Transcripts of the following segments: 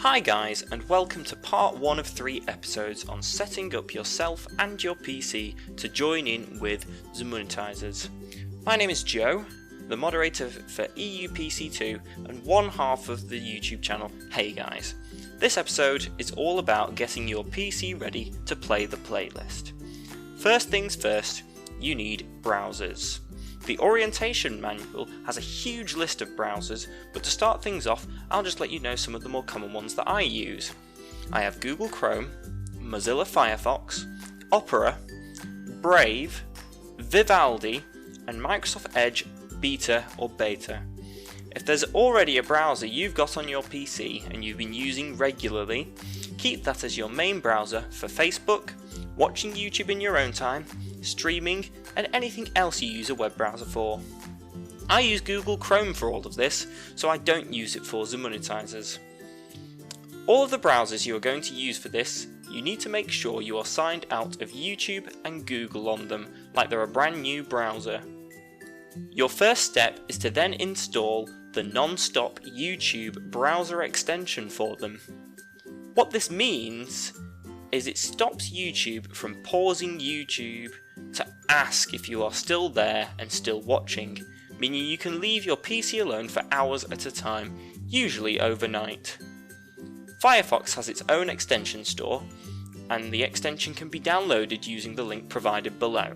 Hi guys, and welcome to part 1 of 3 episodes on setting up yourself and your PC to join in with ZMUNTIZE'RZ. My name is Joe, the moderator for EUPC2 and one half of the YouTube channel Hey Guys. This episode is all about getting your PC ready to play the playlist. First things first, you need browsers. The orientation manual has a huge list of browsers, but to start things off, I'll just let you know some of the more common ones that I use. I have Google Chrome, Mozilla Firefox, Opera, Brave, Vivaldi, and Microsoft Edge Beta or Beta. If there's already a browser you've got on your PC and you've been using regularly, keep that as your main browser for Facebook, watching YouTube in your own time, streaming, and anything else you use a web browser for. I use Google Chrome for all of this, so I don't use it for ZMUNTIZE'RZ. All of the browsers you are going to use for this, you need to make sure you are signed out of YouTube and Google on them, like they're a brand new browser. Your first step is to then install the NonStop YouTube browser extension for them. What this means is it stops YouTube from pausing YouTube to ask if you are still there and still watching, meaning you can leave your PC alone for hours at a time, usually overnight. Firefox has its own extension store, and the extension can be downloaded using the link provided below.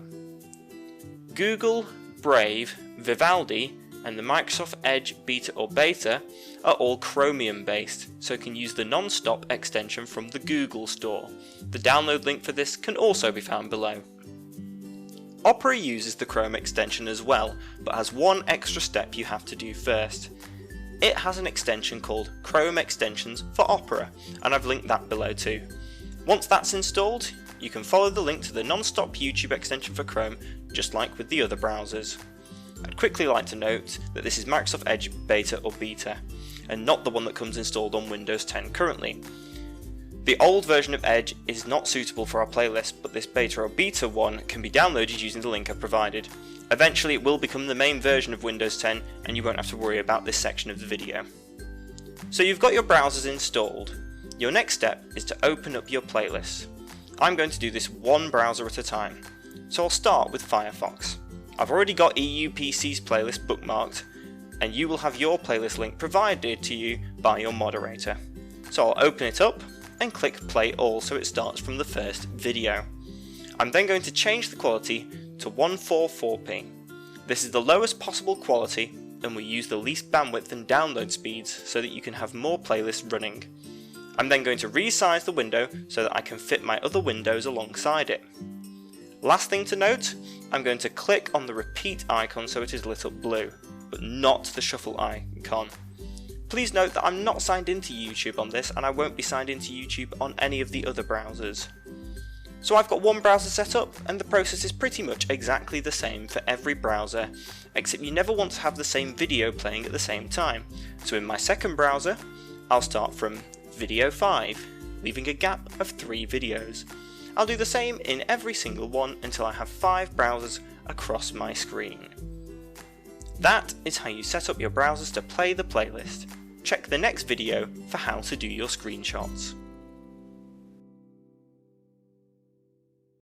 Google, Brave, Vivaldi, and the Microsoft Edge Beta or Beta are all Chromium based, so you can use the NonStop extension from the Google store. The download link for this can also be found below. Opera uses the Chrome extension as well, but has one extra step you have to do first. It has an extension called Chrome Extensions for Opera, and I've linked that below too. Once that's installed, you can follow the link to the NonStop YouTube extension for Chrome, just like with the other browsers. I'd quickly like to note that this is Microsoft Edge Beta or Beta, and not the one that comes installed on Windows 10 currently. The old version of Edge is not suitable for our playlist, but this Beta or Beta one can be downloaded using the link I provided. Eventually it will become the main version of Windows 10 and you won't have to worry about this section of the video. So you've got your browsers installed. Your next step is to open up your playlists. I'm going to do this one browser at a time. So I'll start with Firefox. I've already got EUPC's playlist bookmarked, and you will have your playlist link provided to you by your moderator. So I'll open it up and click play all so it starts from the first video. I'm then going to change the quality to 144p. This is the lowest possible quality and we use the least bandwidth and download speeds so that you can have more playlists running. I'm then going to resize the window so that I can fit my other windows alongside it. Last thing to note, I'm going to click on the repeat icon so it is lit up blue, but not the shuffle icon. Please note that I'm not signed into YouTube on this, and I won't be signed into YouTube on any of the other browsers. So I've got one browser set up, and the process is pretty much exactly the same for every browser, except you never want to have the same video playing at the same time. So in my second browser, I'll start from video 5, leaving a gap of 3 videos. I'll do the same in every single one until I have 5 browsers across my screen. That is how you set up your browsers to play the playlist. Check the next video for how to do your screenshots.